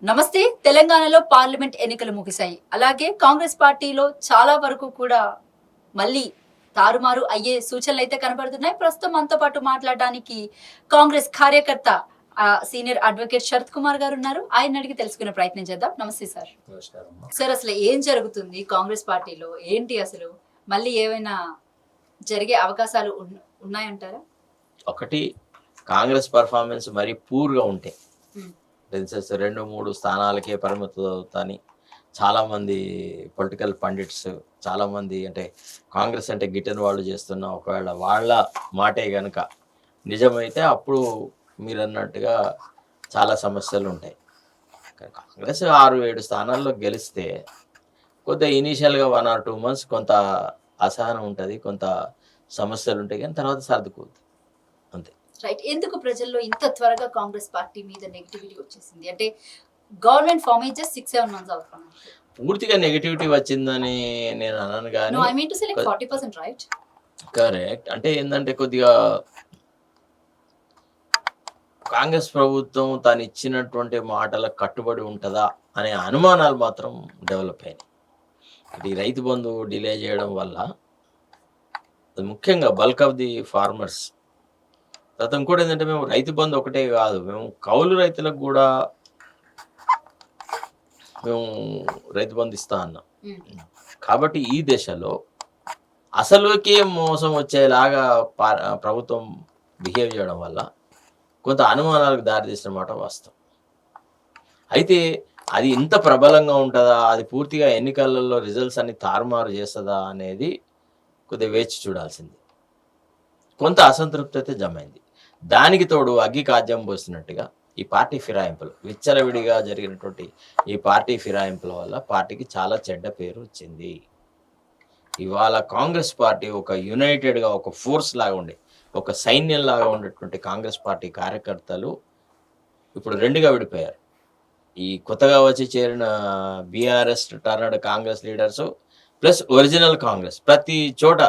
నమస్తే. తెలంగాణలో పార్లమెంట్ ఎన్నికలు ముగిశాయి. అలాగే కాంగ్రెస్ పార్టీలో చాలా వరకు కూడా మళ్ళీ తారుమారు అయ్యే సూచనలైతే కనబడుతున్నాయి. ప్రస్తుతం మనతో పాటు మాట్లాడడానికి కాంగ్రెస్ కార్యకర్త సీనియర్ అడ్వకేట్ శరత్ కుమార్ గారు ఉన్నారు. ఆయన అడిగి తెలుసుకునే ప్రయత్నం చేద్దాం. నమస్తే సార్. సార్, అసలు ఏం జరుగుతుంది కాంగ్రెస్ పార్టీలో? ఏంటి అసలు? మళ్ళీ ఏమైనా జరిగే అవకాశాలు ఉన్నాయంటారా? ఒకటి, కాంగ్రెస్ పర్ఫార్మెన్స్ మరీ పూర్గా ఉంటే సెన్సెస్ 2-3 స్థానాలకే పరిమితం అవుతాని చాలామంది పొలిటికల్ పండిట్స్, చాలామంది అంటే కాంగ్రెస్ అంటే గిట్టని వాళ్ళు చేస్తున్న ఒకవేళ వాళ్ళ మాటే కనుక నిజమైతే అప్పుడు మీరు అన్నట్టుగా చాలా సమస్యలు ఉంటాయి. కాంగ్రెస్ 6-7 స్థానాల్లో గెలిస్తే కొద్దిగా ఇనీషియల్గా 1 or 2 months కొంత అసహనం ఉంటుంది, కొంత సమస్యలు ఉంటాయి, కానీ తర్వాత సర్దుకోవద్దు అంతే. రైట్. ఎందుకు ప్రజల్లో ఇంత త్వరగా కాంగ్రెస్ పార్టీ మీద నెగిటివిటీ వచ్చేసింది? అంటే గవర్నమెంట్ ఫామ్ అయ్యి జస్ట్ 6-7 months అవుతుంది. పూర్తిగా నెగిటివిటీ వచ్చిందని నేను అన్నాను, కానీ no, I mean to say like 40%, right? Correct. అంటే ఏంటంటే కొద్దిగా కాంగ్రెస్ ప్రభుత్వం తను ఇచ్చినటువంటి మాటలకు కట్టుబడి ఉంటుందా అనే అనుమానాలు మాత్రం డెవలప్ అయినాయి. ఈ రైతు బంధు డిలే చేయడం వల్ల ముఖ్యంగా బల్క్ ఆఫ్ ది ఫార్మర్స్, తర్వాత ఇంకోటి ఏంటంటే మేము రైతు బంధు ఒకటే కాదు, మేము కౌలు రైతులకు కూడా మేము రైతు బంధు ఇస్తా అన్నాం. కాబట్టి ఈ దశలో అసలుకే మోసం వచ్చేలాగా ప్రభుత్వం బిహేవ్ చేయడం వల్ల కొంత అనుమానాలకు దారితీసిన మాట వాస్తవం. అయితే అది ఇంత ప్రబలంగా ఉంటుందా, అది పూర్తిగా ఎన్నికలలో రిజల్ట్స్ అన్ని తారుమారు చేస్తుందా అనేది కొద్దిగా వేచి చూడాల్సింది. కొంత అసంతృప్తి అయితే జమైంది. దానికి తోడు అగ్గి కాజ్యం పోసినట్టుగా ఈ పార్టీ ఫిరాయింపులు, విచ్చలవిడిగా జరిగినటువంటి ఈ పార్టీ ఫిరాయింపుల వల్ల పార్టీకి చాలా చెడ్డ పేరు వచ్చింది. ఇవాళ కాంగ్రెస్ పార్టీ ఒక యునైటెడ్గా, ఒక ఫోర్స్ లాగా ఉండే, ఒక సైన్యం లాగా ఉండేటువంటి కాంగ్రెస్ పార్టీ కార్యకర్తలు ఇప్పుడు 2గా విడిపోయారు. ఈ కొత్తగా వచ్చి చేరిన BRS turned Congress leaders plus original Congress, ప్రతి చోట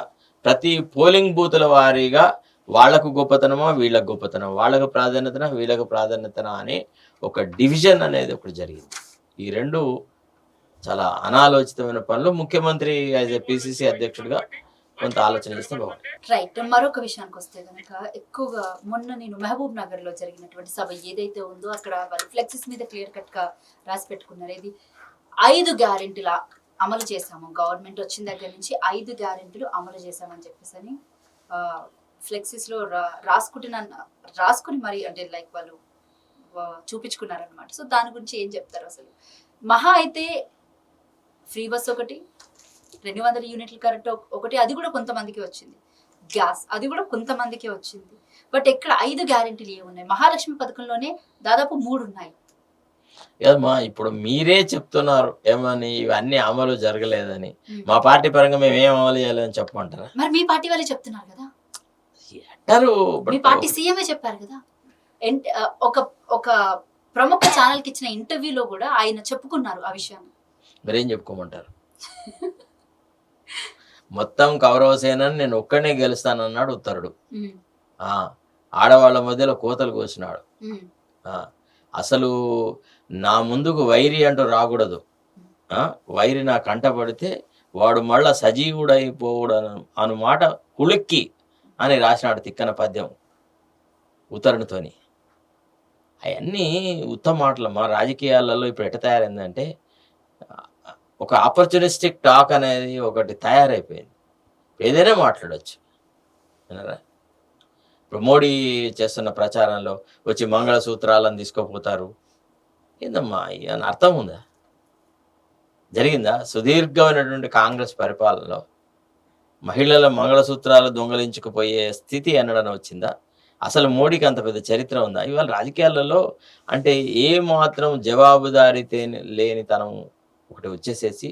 ప్రతి పోలింగ్ బూతుల వారీగా వాళ్లకు గొప్పతనమా వీళ్ళకు గొప్పతనం, వాళ్ళకు ప్రాధాన్యతనా వీళ్ళకు ప్రాధాన్యతనా అని ఒక డివిజన్ అనేది ఒకటి జరిగింది. ఈ రెండు చాలా అనాలోచితమైన పనులు. ముఖ్యమంత్రి యాజ్ ఏ పిసిసి అధ్యక్షుడిగా కొంత ఆలోచన చేస్తే బాగుంటుంది. రైట్. మరొక విషయానికి వస్తే కనుక, ఎక్కువగా మొన్న నేను మహబూబ్ నగర్ లో జరిగినటువంటి సభ ఏదైతే ఉందో అక్కడ వాళ్ళు ఫ్లెక్సెస్ మీద క్లియర్ కట్ గా రాసి పెట్టుకున్నారు. ఇది 5 గ్యారెంటీల అమలు చేశాము, గవర్నమెంట్ వచ్చిన దగ్గర నుంచి 5 గ్యారెంటీలు అమలు చేశామని చెప్పేసి అని ఫ్లెక్సెస్ లో రాసుకుని మరి అంటే లైక్ వాళ్ళు చూపించుకున్నారనమాట. సో దాని గురించి ఏం చెప్తారు అసలు? మహా అయితే ఫ్రీ బస్ ఒకటి, 200 యూనిట్లు కరెక్ట్ ఒకటి, అది కూడా కొంతమందికి వచ్చింది. గ్యాస్, అది కూడా కొంతమందికి వచ్చింది. బట్ ఎక్కడ 5 గ్యారెంటీలు ఏమున్నాయి? మహాలక్ష్మి పథకంలోనే దాదాపు 3 ఉన్నాయి. ఏమా ఇప్పుడు మీరే చెప్తున్నారు ఏమని ఇవన్నీ అమలు జరగలేదని. మా పార్టీ పరంగా మేము ఏం అమలు చేయాలని చెప్పమంటారా? మరి మీ పార్టీ వాళ్ళే చెప్తున్నారు కదా. అంటారు, మీ పార్టీ సీఎంఏ చెప్పారు కదా. ఒక ప్రముఖ ఛానల్ కి ఇచ్చిన ఇంటర్వ్యూలో కూడా ఆయన చెప్పుకున్నారు ఆ విషయాన్ని. మరేం చెప్పుకోమంటారు? మొత్తం కౌరవసేనని నేను ఒక్కడనే గెలుస్తానన్నాడు ఉత్తరుడు. ఆడవాళ్ళ మధ్యలో కోతలు కోసినాడు. అసలు నా ముందుకు వైరి అంటూ రాకూడదు, వైరి నా కంట పడితే వాడు మళ్ళా సజీవుడైపోవుడు అను మాట కులిక్కి అని రాసినాడు తిక్కన పద్యం ఉత్తరునితోని. అవన్నీ ఉత్తమ మాటలు. మా రాజకీయాలలో ఇప్పుడు ఎట్ట తయారైందంటే ఒక ఆపర్చునిస్టిక్ టాక్ అనేది ఒకటి తయారైపోయింది. ఏదైనా మాట్లాడచ్చు వినరా. ఇప్పుడు మోడీ చేస్తున్న ప్రచారంలో వచ్చి మంగళసూత్రాలను తీసుకుపోతారు. ఏందమ్మా అని అర్థం ఉందా? జరిగిందా? సుదీర్ఘమైనటువంటి కాంగ్రెస్ పరిపాలనలో మహిళల మంగళసూత్రాలు దొంగలించుకుపోయే స్థితి ఎన్నడన్నా వచ్చిందా? అసలు మోడీకి అంత పెద్ద చరిత్ర ఉందా? ఇవాళ రాజకీయాలలో అంటే ఏ మాత్రం జవాబుదారీ లేనితనం ఒకటి వచ్చేసేసి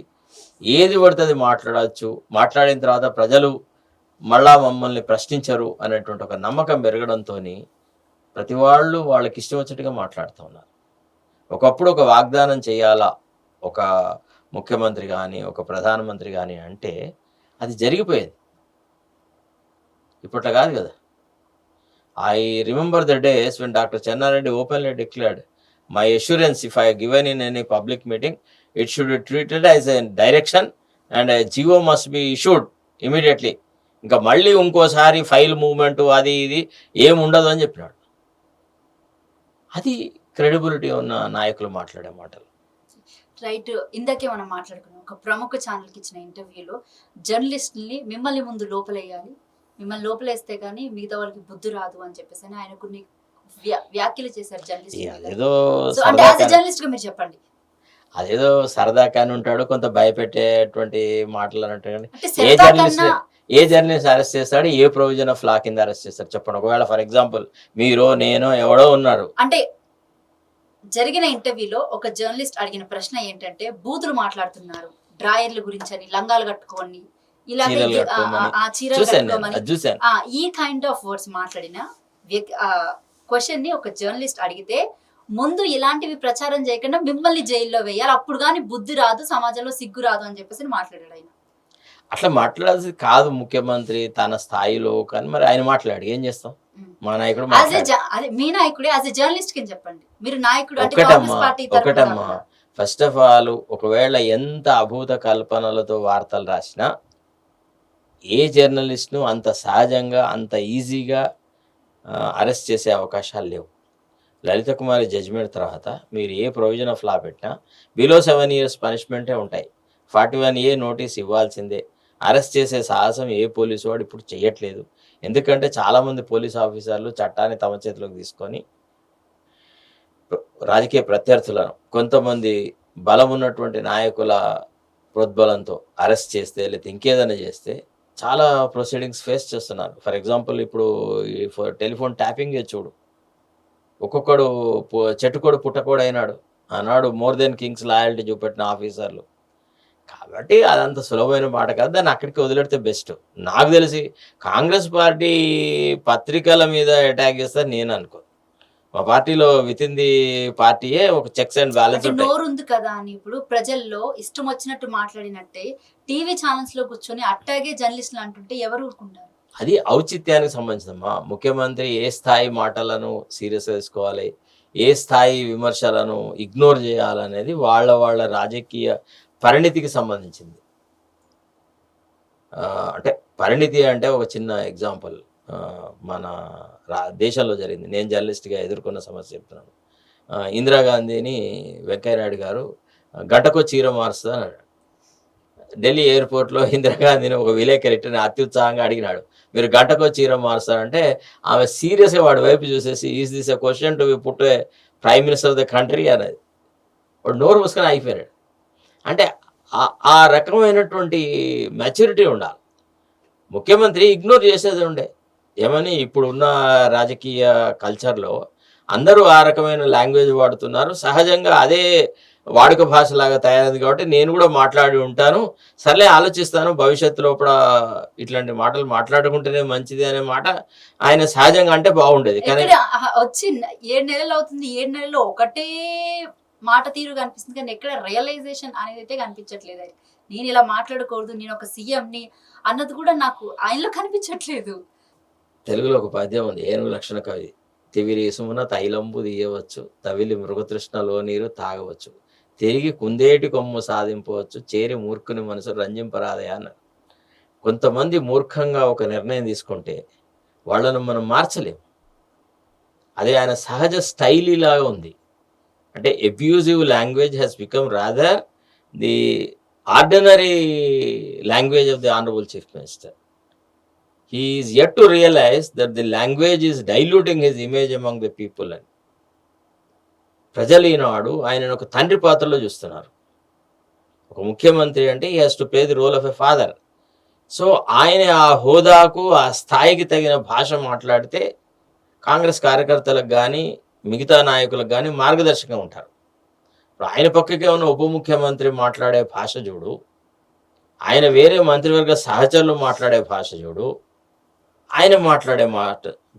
ఏది పడుతుంది మాట్లాడచ్చు, మాట్లాడిన తర్వాత ప్రజలు మళ్ళా మమ్మల్ని ప్రశ్నించరు అనేటువంటి ఒక నమ్మకం పెరగడంతో ప్రతి వాళ్ళు వాళ్ళకి ఇష్టం వచ్చినట్టుగా మాట్లాడుతూ ఉన్నారు. ఒకప్పుడు ఒక వాగ్దానం చేయాలా ఒక ముఖ్యమంత్రి కానీ ఒక ప్రధానమంత్రి కానీ అంటే అది జరిగిపోయేది. ఇప్పట్లో కాదు కదా. I remember the days when doctor Chenna Reddy openly declared my assurance if I given in any public meeting it should be treated as a direction and GO must be issued immediately. ఇంకా మళ్ళీ ఇంకోసారి ఫైల్ మూవ్మెంట్ అది ఇది ఏముండదు అని చెప్పినాడు. అది credibility ఉన్న నాయకులు మాట్లాడే మాటలు. రైట్. ఇందాకే మనం మాట్లాడుకున్నాం, ఒక ప్రముఖ ఛానల్కి ఇచ్చిన ఇంటర్వ్యూలో జర్నలిస్ట్ని మిమ్మల్ని ముందు లోపలేయాలి, మిమ్మల్ని లోపలేస్తే కానీ మిగతా వాళ్ళకి బుద్ధి రాదు అని చెప్పేసి ఆయన కొన్ని వ్యాఖ్యలు చేశారు జర్నలిస్ట్. అదేదో సో అంటే యాజ్ ఎ జర్నలిస్ట్ గా మీరు చెప్పండి. అదేదో సరదా కానీ ఉంటాడు, కొంత భయపెట్టేటువంటి మాటలు అన్నట్టు. అంటే ఏ జర్నలిస్ట్ అరెస్ట్ చేస్తాడు, ఏ ప్రొవిజన్ ఆఫ్ లా కింద అరెస్ట్ చేస్తాడు చెప్పండి. ఒకవేళ ఫర్ ఎగ్జాంపుల్ మీరు నేను ఎవడో ఉన్నారు, అంటే జరిగిన ఇంటర్వ్యూలో ఒక జర్నలిస్ట్ అడిగిన ప్రశ్న ఏంటంటే బూతులు మాట్లాడుతున్నారు, డ్రాయర్ల గురించి అని, లంగాలు కట్టుకోని, ఇలా చీరలు కట్టుకోమని, ఈ కైండ్ ఆఫ్ వర్డ్స్ మాట్లాడిన క్వశ్చన్ ని ఒక జర్నలిస్ట్ అడిగితే ముందు ఇలాంటివి ప్రచారం చేయకుండా మిమ్మల్ని జైల్లో వేయాలి, అప్పుడు కానీ బుద్ధి రాదు, సమాజంలో సిగ్గు రాదు అని చెప్పేసి మాట్లాడాడు ఆయన. అట్లా మాట్లాడాల్సి కాదు ముఖ్యమంత్రి తన స్థాయిలో, కానీ మరి ఆయన మాట్లాడు ఏం చేస్తాం. మా నాయకుడు మీ నాయకుడే యాజ్ ఎ జర్నలిస్ట్ కింద చెప్పండి. మీరు నాయకుడు ఒకటమ్మా, ఫస్ట్ ఆఫ్ ఆల్ ఒకవేళ ఎంత అభూత కల్పనలతో వార్తలు రాసినా ఏ జర్నలిస్ట్ను అంత సహజంగా అంత ఈజీగా అరెస్ట్ చేసే అవకాశాలు లేవు. లలిత కుమారి జడ్జిమెంట్ తర్వాత మీరు ఏ ప్రొవిజన్ ఆఫ్ లా పెట్టినా బిలో 7 years పనిష్మెంటే ఉంటాయి. 41A నోటీస్ ఇవ్వాల్సిందే. అరెస్ట్ చేసే సాహసం ఏ పోలీసు వాడు ఇప్పుడు చేయట్లేదు. ఎందుకంటే చాలామంది పోలీస్ ఆఫీసర్లు చట్టాన్ని తమ చేతిలోకి తీసుకొని రాజకీయ ప్రత్యర్థులను, కొంతమంది బలం ఉన్నటువంటి నాయకుల ప్రోద్బలంతో అరెస్ట్ చేస్తే లేదా ఇంకేదైనా చేస్తే చాలా ప్రొసీడింగ్స్ ఫేస్ చేస్తున్నారు. ఫర్ ఎగ్జాంపుల్ ఇప్పుడు టెలిఫోన్ ట్యాపింగ్ చూడు, ఒక్కొక్కడు చెట్టుకోడు పుట్టకోడు అయినాడు అన్నాడు. మోర్ దెన్ కింగ్స్ లాయల్టీ చూపెట్టిన ఆఫీసర్లు. కాబట్టి అదంత సులభమైన మాట కాదు, దాన్ని అక్కడికి వదిలేడితే బెస్ట్. నాకు తెలిసి కాంగ్రెస్ పార్టీ పత్రికల మీద అటాక్ చేస్తారు నేను అనుకో. మా పార్టీలో విత్ ఇన్ ది పార్టీయే ఒక చెక్స్ అండ్ బ్యాలెన్స్ నోరు ఉంది కదా అని ఇప్పుడు ప్రజల్లో ఇష్టం వచ్చినట్టు మాట్లాడినట్టే టీవీ ఛానల్స్ లో కూర్చొని అట్టాగే జర్నలిస్టులు అంటుంటే ఎవరు ఊరుకుంటారు? అది ఔచిత్యానికి సంబంధించిందమ్మా. ముఖ్యమంత్రి ఏ స్థాయి మాటలను సీరియస్ తీసుకోవాలి, ఏ స్థాయి విమర్శలను ఇగ్నోర్ చేయాలనేది వాళ్ళ రాజకీయ పరిణితికి సంబంధించింది. అంటే పరిణితి అంటే ఒక చిన్న ఎగ్జాంపుల్ మన దేశంలో జరిగింది. నేను జర్నలిస్ట్గా ఎదుర్కొన్న సమస్య చెప్తున్నాను. ఇందిరాగాంధీని వెంకయ్యనాయుడు గారు గంటకో చీర మారుస్తా అన్నాడు. ఢిల్లీ ఎయిర్పోర్ట్లో ఇందిరాగాంధీని ఒక విలేకరిని అత్యుత్సాహంగా అడిగినాడు, మీరు గంటకో చీర మారుస్తారంటే ఆమె సీరియస్గా వాడి వైపు చూసేసి is this a question to be put a prime minister of the country అనేది వాడు నోరు మూసుకొని అయిపోయాడు. అంటే ఆ రకమైనటువంటి మెచ్యూరిటీ ఉండాలి. ముఖ్యమంత్రి ఇగ్నోర్ చేసేది ఉండే ఏమని ఇప్పుడున్న రాజకీయ కల్చర్లో అందరూ ఆ రకమైన లాంగ్వేజ్ వాడుతున్నారు. సహజంగా అదే వాడుక భాషలాగా తయారైంది కాబట్టి నేను కూడా మాట్లాడి ఉంటాను, సర్లే ఆలోచిస్తాను భవిష్యత్తులో కూడా ఇట్లాంటి మాటలు మాట్లాడుకుంటేనే మంచిది అనే మాట ఆయన సహజంగా అంటే బాగుండేది. కానీ వచ్చి 7 నెలలు అవుతుంది, 7 నెలల్లో ఒకటే మాట తీరు కనిపిస్తుంది, కానీ ఎక్కడ రియలైజేషన్ అనేది అయితే కనిపించట్లేదు. నేను ఇలా మాట్లాడకూడదు, నేను ఒక సీఎంని అన్నది కూడా నాకు ఆయనలో కనిపించట్లేదు. తెలుగులో ఒక పద్యం ఉంది, ఏనుగు లక్షణ కవి. తివిరీసుమున తైలంబు తీయవచ్చు, తవిలి మృగతృష్ణలో నీరు తాగవచ్చు, తిరిగి కుందేటి కొమ్ము సాధింపవచ్చు, చేరి మూర్ఖుని మనసు రంజింపరాదయా అన్నారు. కొంతమంది మూర్ఖంగా ఒక నిర్ణయం తీసుకుంటే వాళ్ళను మనం మార్చలేం. అదే ఆయన సహజ స్టైల్ లాగా ఉంది. అంటే abusive language has become rather the ordinary language of the honourable chief minister. He is yet to realize that the language is diluting his image among the people. అని ప్రజలు ఈనాడు ఆయనను ఒక తండ్రి పాత్రలో చూస్తున్నారు. ఒక ముఖ్యమంత్రి అంటే he has to play the role of a father. So ఆయన ఆ హోదాకు ఆ స్థాయికి తగిన భాష మాట్లాడితే కాంగ్రెస్ కార్యకర్తలకు కానీ మిగతా నాయకులకు కానీ మార్గదర్శకంగా ఉంటారు. ఇప్పుడు ఆయన పక్కకే ఉన్న ఉప ముఖ్యమంత్రి మాట్లాడే భాష చూడు, ఆయన వేరే మంత్రివర్గ సహచరులు మాట్లాడే భాష చూడు, ఆయన మాట్లాడే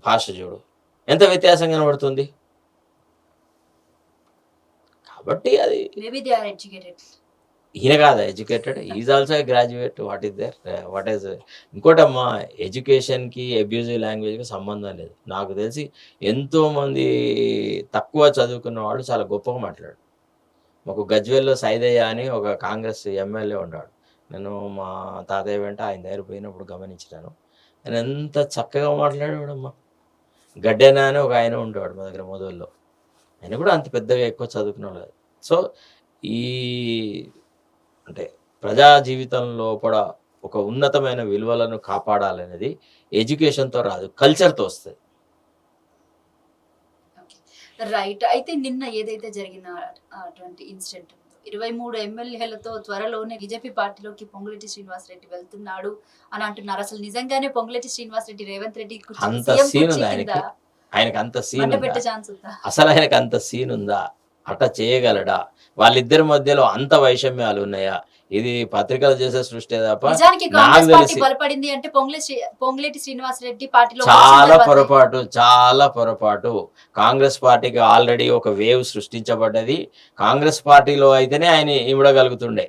భాష చూడు, ఎంత వ్యత్యాసం కనబడుతుంది. కాబట్టి అది ఈయన కాదా educated? Is also a graduate. What is there? What is ఇంకోటమ్మా, ఎడ్యుకేషన్‌కి, అబ్యూజివ్ లాంగ్వేజ్‌కి సంబంధం లేదు. నాకు తెలిసి ఎంతోమంది తక్కువ చదువుకున్న వాళ్ళు చాలా గొప్పగా మాట్లాడారు. మాకు గజ్వేల్‌లో సైదయ్య అని ఒక కాంగ్రెస్ ఎమ్మెల్యే ఉన్నాడు. నేను మా తాతయ్య వెంట ఆయన దగ్గర పోయినప్పుడు గమనించాను. ఆయన ఎంత చక్కగా మాట్లాడేవాడమ్మా. గడ్డెన అని ఒక ఆయన ఉండేవాడు మా దగ్గర మొదల్లో. ఆయన కూడా అంత పెద్దగా ఎక్కువ చదువుకున్నోడు కాదు. సో, ఈ అంటే ప్రజా జీవితంలో కూడా ఒక ఉన్నతమైన విలువలను కాపాడాలనేది ఎడ్యుకేషన్‌తో రాదు, కల్చర్‌తో వస్తది. రైట్. అయితే నిన్న ఏదైతే జరిగిన అటువంటి ఇన్సిడెంట్ ఉందో 23 ఎమ్మెల్యేలతో త్వరలోనే బీజేపీ పార్టీలోకి పొంగులేటి శ్రీనివాసరెడ్డి వెళ్తున్నాడు అని అంటున్నారు. అసలు నిజంగానే పొంగులేటి శ్రీనివాసరెడ్డి రేవంత్ రెడ్డి అంత సీఎం సీన్ కుర్చీ ఉందా కింద ఆయనకి? ఆయనకి అంత సీన్ మంట ఉందా? పెట్టే ఛాన్స్ ఉందా? అసలు ఆయనకు అంత సీన్ ఉందా? అట్ట చేయగలడా? వాళ్ళిద్దరి మధ్యలో అంత వైషమ్యాలు ఉన్నాయా? ఇది పత్రికలు చేసే సృష్టే తప్ప నిజానికి నాకు కాంగ్రెస్ పార్టీ తెలిసి బలపడింది అంటే పొంగులేటి శ్రీనివాసరెడ్డి పార్టీలో చాలా పొరపాటు, చాలా పొరపాటు. కాంగ్రెస్ పార్టీకి ఆల్రెడీ ఒక వేవ్ సృష్టించబడ్డది. కాంగ్రెస్ పార్టీలో అయితేనే ఆయన ఇమడగలుగుతుండే.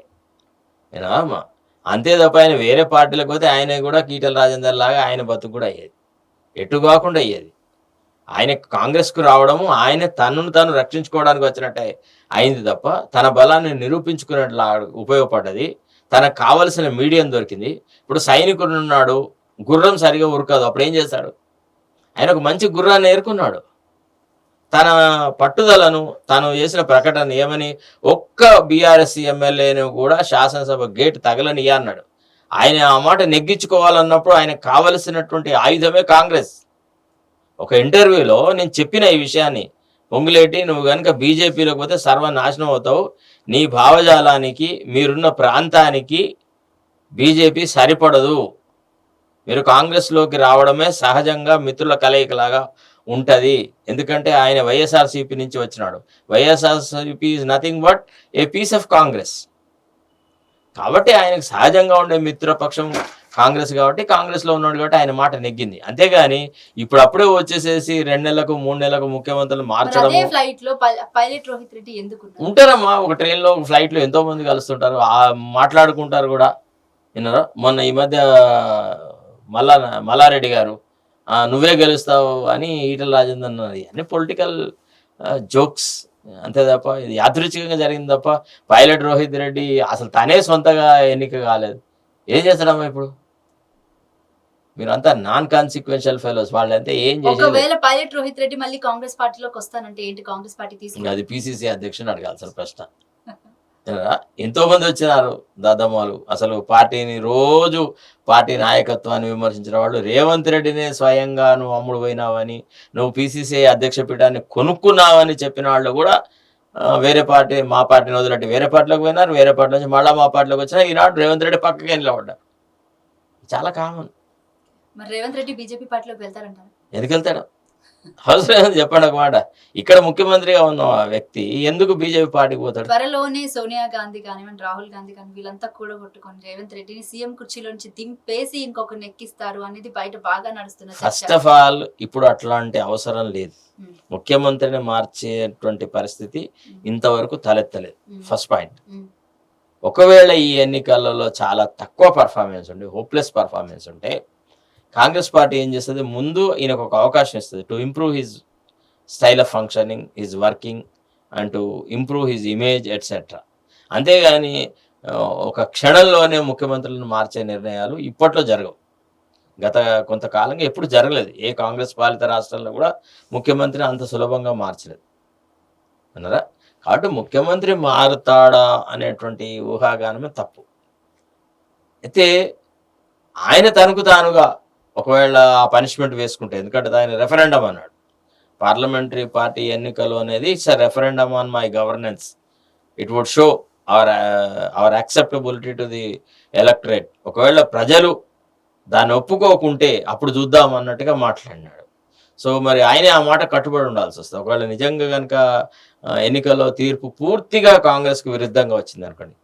ఏనామ్మా? అంతే తప్ప ఆయన వేరే పార్టీలకు పోతే ఆయన కూడా ఈటెల రాజేందర్ లాగా ఆయన బతుకు కూడా అయ్యేది. ఎటు కాకుండా అయ్యేది. ఆయన కాంగ్రెస్‌కు రావడము, ఆయన తనను తాను రక్షించుకోవడానికి వచ్చినట్టే అయింది తప్ప, తన బలాన్ని నిరూపించుకునేట్లా ఉపయోగపడ్డది. తనకు కావలసిన మీడియం దొరికింది. ఇప్పుడు సైనికుడున్నాడు, గుర్రం సరిగ్గా ఉరకదు. అప్పుడేం చేశాడు? ఆయన ఒక మంచి గుర్రాన్ని ఏరుకున్నాడు. తన పట్టుదలను, తాను చేసిన ప్రకటన ఏమని, ఒక్క బీఆర్ఎస్ ఎమ్మెల్యేను కూడా శాసనసభ గేట్ తగలనియ్య అన్నాడు. ఆయన ఆ మాట నెగ్గించుకోవాలన్నప్పుడు ఆయనకు కావలసినటువంటి ఆయుధమే కాంగ్రెస్. ఒక ఇంటర్వ్యూలో నేను చెప్పిన ఈ విషయాన్ని, పొంగులేటి నువ్వు గనుక బీజేపీలోకి పోతే సర్వనాశనం అవుతావు. నీ భావజాలానికి, మీరున్న ప్రాంతానికి బీజేపీ సరిపడదు. మీరు కాంగ్రెస్‌లోకి రావడమే సహజంగా మిత్రుల కలయికలాగా ఉంటది. ఎందుకంటే ఆయన వైఎస్ఆర్‌సీపీ నుంచి వచ్చినాడు. YSRCP is nothing but a piece of Congress. కాబట్టి ఆయనకు సహజంగా ఉండే మిత్రపక్షం కాంగ్రెస్ కాబట్టి, కాంగ్రెస్‌లో ఉన్నాడు కాబట్టి ఆయన మాట నెగ్గింది. అంతేగాని ఇప్పుడు అప్పుడే వచ్చేసేసి 2 నెలలకు, 3 నెలలకు ముఖ్యమంత్రులు మరి మార్చడము. అదే ఫ్లైట్ లో పైలట్ రోహిత్ రెడ్డి ఎందుకున్నారు? ఉంటారమ్మా, ఒక ట్రైన్‌లో, ఒక ఫ్లైట్‌లో ఎంతో మంది కలుస్తుంటారు. మాట్లాడుకుంటారు కూడా. విన్నారా? మొన్న ఈ మధ్య మల్లారెడ్డి గారు నువ్వే గెలుస్తావు అని ఈటెల రాజేందర్ అన్నది. అన్ని పొలిటికల్ జోక్స్. అంతే తప్ప ఇది యాదృచ్ఛికంగా జరిగింది తప్ప, పైలట్ రోహిత్ రెడ్డి అసలు తనే సొంతగా ఎన్నిక కాలేదు. ఏం చేస్తాడమ్మా ఇప్పుడు? మీరంతా నాన్ కాన్సిక్వెన్షియల్ ఫెలోస్. వాళ్ళంతా ఏం చేసేది. ఒకవేళ పైలట్ రోహిత్ రెడ్డి మళ్ళీ కాంగ్రెస్ పార్టీలోకి వస్తానంటే ఏంటి కాంగ్రెస్ పార్టీ తీసుకుంది? అది పిసిసి అధ్యక్షుని అడగాల్సిన ప్రశ్న. ఎంతో మంది వచ్చినారు దాదామాలు. అసలు పార్టీని రోజు పార్టీ నాయకత్వాన్ని విమర్శించిన వాళ్ళు, రేవంత్ రెడ్డినే స్వయంగా నువ్వు అమ్ముడు పోయినావని, నువ్వు పిసిసి అధ్యక్ష పీఠాన్ని కొనుక్కున్నావని చెప్పిన వాళ్ళు కూడా వేరే పార్టీ, మా పార్టీని వదిలిపెట్టి వేరే పార్టీలోకి పోయినారు. వేరే పార్టీ నుంచి మళ్ళీ మా పార్టీలోకి వచ్చినా ఈనాడు రేవంత్ రెడ్డి పక్కకి నిలబడ్డారు. చాలా కామన్. మరి రేవంత్ రెడ్డి బీజేపీ పార్టీలోకి వెళ్తారంటారు? ఎందుకు వెళ్తాడు? అవసరం చెప్పండి ఒక మాట. ఇక్కడ ముఖ్యమంత్రిగా ఉన్న వ్యక్తి ఎందుకు బీజేపీ పార్టీకి పోతాడు? త్వరలోనే సోనియా గాంధీ కానివ్వండి, రాహుల్ గాంధీ కానీ వీళ్ళంతా కూడా కొట్టుకొని రేవంత్ రెడ్డిని సీఎం కుర్చీలోంచి దింపేసి ఇంకొకరిని ఎక్కిస్తారు అనేది బయట బాగా నడుస్తున్న ఫస్ట్ ఆఫ్ ఆల్ ఇప్పుడు అట్లాంటి అవసరం లేదు. ముఖ్యమంత్రిని మార్చేటువంటి పరిస్థితి ఇంతవరకు తలెత్తలేదు. First point. ఒకవేళ ఈ ఎన్నికలలో చాలా తక్కువ పర్ఫార్మెన్స్ ఉండి, హోప్లెస్ పర్ఫార్మెన్స్ ఉంటే, కాంగ్రెస్ పార్టీ ఏం చేస్తుంది? ముందు ఈయనకు ఒక అవకాశం ఇస్తుంది to improve his style of functioning, his working and to improve his image etcetera. అంతేగాని ఒక క్షణంలోనే ముఖ్యమంత్రులను మార్చే నిర్ణయాలు ఇప్పట్లో జరగవు. గత కొంతకాలంగా ఎప్పుడు జరగలేదు. ఏ కాంగ్రెస్ పాలిత రాష్ట్రాల్లో కూడా ముఖ్యమంత్రిని అంత సులభంగా మార్చలేదు అన్నారా. కాబట్టి ముఖ్యమంత్రి మారుతాడా అనేటువంటి ఊహాగానమే తప్పు. అయితే ఆయన తనకు తానుగా ఒకవేళ ఆ పనిష్మెంట్ వేసుకుంటే, ఎందుకంటే ఆయన రెఫరెండం అన్నాడు, పార్లమెంటరీ పార్టీ ఎన్నికలు అనేది it's a referendum on my governance, it would show our acceptability to the electorate. ఒకవేళ ప్రజలు దాన్ని ఒప్పుకోకుంటే అప్పుడు చూద్దాం అన్నట్టుగా మాట్లాడినాడు. సో మరి ఆయనే ఆ మాట కట్టుబడి ఉండాల్సి వస్తుంది. ఒకవేళ నిజంగా కనుక ఎన్నికల్లో తీర్పు పూర్తిగా కాంగ్రెస్కు విరుద్ధంగా వచ్చింది అనుకోండి,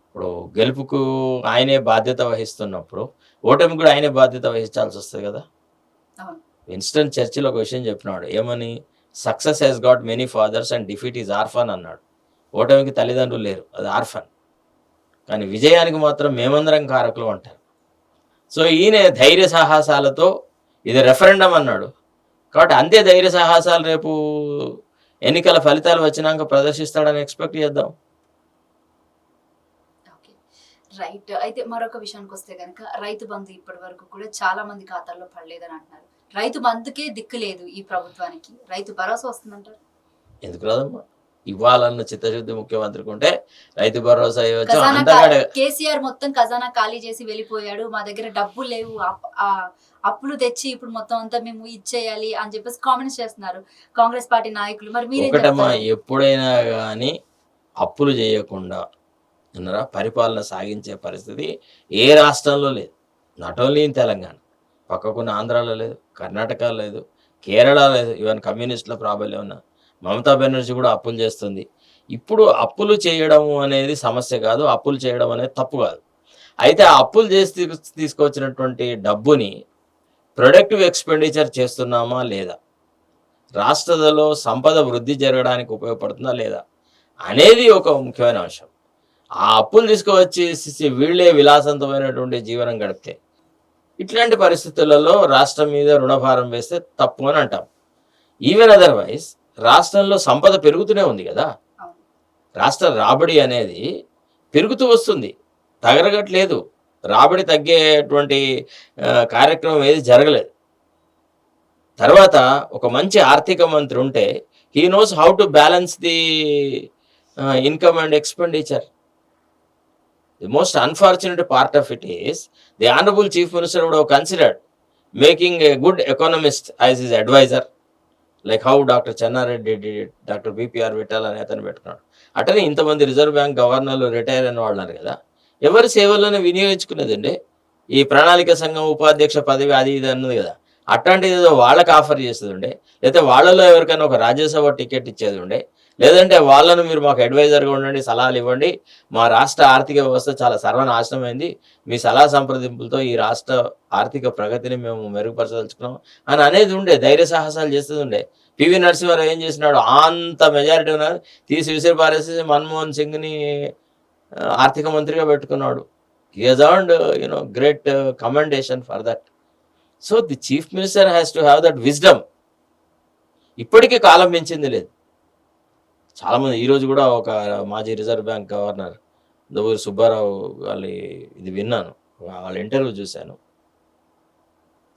ఇప్పుడు గెలుపుకు ఆయనే బాధ్యత వహిస్తున్నప్పుడు ఓటమి కూడా ఆయనే బాధ్యత వహించాల్సి వస్తుంది కదా. విన్స్టన్ చర్చిల్ ఒక విషయం చెప్పినాడు, ఏమని? Success he's got many fathers and defeat is orphan అన్నాడు. ఓటమికి తల్లిదండ్రులు లేరు, అది ఆర్ఫన్. కానీ విజయానికి మాత్రం మేమందరం కారకులు అంటారు. సో ఈయన ధైర్య సాహసాలతో ఇది రెఫరెండం అన్నాడు కాబట్టి అంతే ధైర్య సాహసాలు రేపు ఎన్నికల ఫలితాలు వచ్చినాక ప్రదర్శిస్తాడని ఎక్స్పెక్ట్ చేద్దాం. Okay, right. అయితే మరొక విషయానికి వస్తే కనుక రైతు బంధు ఇప్పటి వరకు కూడా చాలా మంది ఖాతాల్లో పడలేదని అంటున్నారు. రైతు బంధుకే దిక్కు లేదు ఈ ప్రభుత్వానికి, రైతు భరోసా వస్తుందంటారు? ఎందుకు రాదమ్మా? ఇవ్వాలన్న చిత్తశుద్ధి ముఖ్యమంత్రికి ఉంటే రైతు భరోసా ఇవ్వచ్చు. ఖజానా అంతగానే కేసీఆర్ మొత్తం ఖజానా ఖాళీ చేసి వెళ్ళిపోయాడు, మా దగ్గర డబ్బులు లేవు, అప్పులు తెచ్చి ఇప్పుడు మొత్తం అంతా మేము ఇచ్చేయాలి అని చెప్పేసి కామెంట్స్ చేస్తున్నారు కాంగ్రెస్ పార్టీ నాయకులు. మరి మీరేం ఒకటమ్మా, చెప్తారు? ఎప్పుడైనా కానీ అప్పులు చేయకుండా అన్నారా పరిపాలన సాగించే పరిస్థితి ఏ రాష్ట్రంలో లేదు. నాట్ ఓన్లీ ఇన్ తెలంగాణ, పక్కకున్న ఆంధ్రాలో లేదు, కర్ణాటక లేదు, కేరళ లేదు, ఈవెన్ కమ్యూనిస్టుల ప్రాబల్యం ఉన్న మమతా బెనర్జీ కూడా అప్పులు చేస్తుంది. ఇప్పుడు అప్పులు చేయడం అనేది సమస్య కాదు, అప్పులు చేయడం అనేది తప్పు కాదు. అయితే ఆ అప్పులు చేసి తీసుకొచ్చినటువంటి డబ్బుని ప్రొడక్టివ్ ఎక్స్పెండిచర్ చేస్తున్నామా లేదా, రాష్ట్రంలో సంపద వృద్ధి జరగడానికి ఉపయోగపడుతుందా లేదా అనేది ఒక ముఖ్యమైన అంశం. ఆ అప్పులు తీసుకువచ్చేసి వీళ్ళే విలాసవంతమైనటువంటి జీవనం గడిపితే ఇట్లాంటి పరిస్థితులలో రాష్ట్రం మీద రుణభారం వేస్తే తప్పు అని అంటాం. ఈవెన్ అదర్వైజ్ రాష్ట్రంలో సంపద పెరుగుతూనే ఉంది కదా, రాష్ట్ర రాబడి అనేది పెరుగుతూ వస్తుంది, తగరగట్లేదు. రాబడి తగ్గేటువంటి కార్యక్రమం ఏది జరగలేదు. తర్వాత ఒక మంచి ఆర్థిక మంత్రి ఉంటే he knows how to balance the income and expenditure. The most unfortunate part of it is the Honorable Chief Minister would have considered making a good economist as his advisor, like how Dr. Channareddy did it, Dr. BPR Vittal అని అతను పెట్టుకున్నాడు. అటనే ఇంతమంది reserve bank గవర్నర్లు retire అయిన వాళ్ళన్నారు కదా, ఎవరి సేవలను వినియోగించుకునేదండి. ఈ ప్రణాళిక సంఘం ఉపాధ్యక్ష పదవి అది ఇది అన్నది కదా, అట్లాంటిది ఏదో వాళ్ళకి ఆఫర్ చేసేది ఉండే, లేకపోతే వాళ్ళలో ఎవరికైనా ఒక రాజ్యసభ టికెట్ ఇచ్చేది ఉండే, లేదంటే వాళ్ళను మీరు మాకు అడ్వైజర్గా ఉండండి, సలహాలు ఇవ్వండి, మా రాష్ట్ర ఆర్థిక వ్యవస్థ చాలా సర్వనాశనమైంది, మీ సలహా సంప్రదింపులతో ఈ రాష్ట్ర ఆర్థిక ప్రగతిని మేము మెరుగుపరచదలుచుకున్నాం అని అనేది ఉండే, ధైర్య సాహసాలు చేసేది ఉండే. పివి నరసింహారావు ఏం చేసినాడు, అంత మెజారిటీ ఉన్నది తీసి విసిరి పారేసి మన్మోహన్ సింగ్ని ఆర్థిక మంత్రిగా పెట్టుకున్నాడు. He has earned great commendation for that. So the chief minister has to have that wisdom. ఇప్పటికీ కాలం పెంచింది లేదు. చాలామంది ఈరోజు కూడా ఒక మాజీ reserve bank governor Duvvuri Subbarao వాళ్ళ ఇది విన్నాను, వాళ్ళ ఇంటర్వ్యూ చూశాను,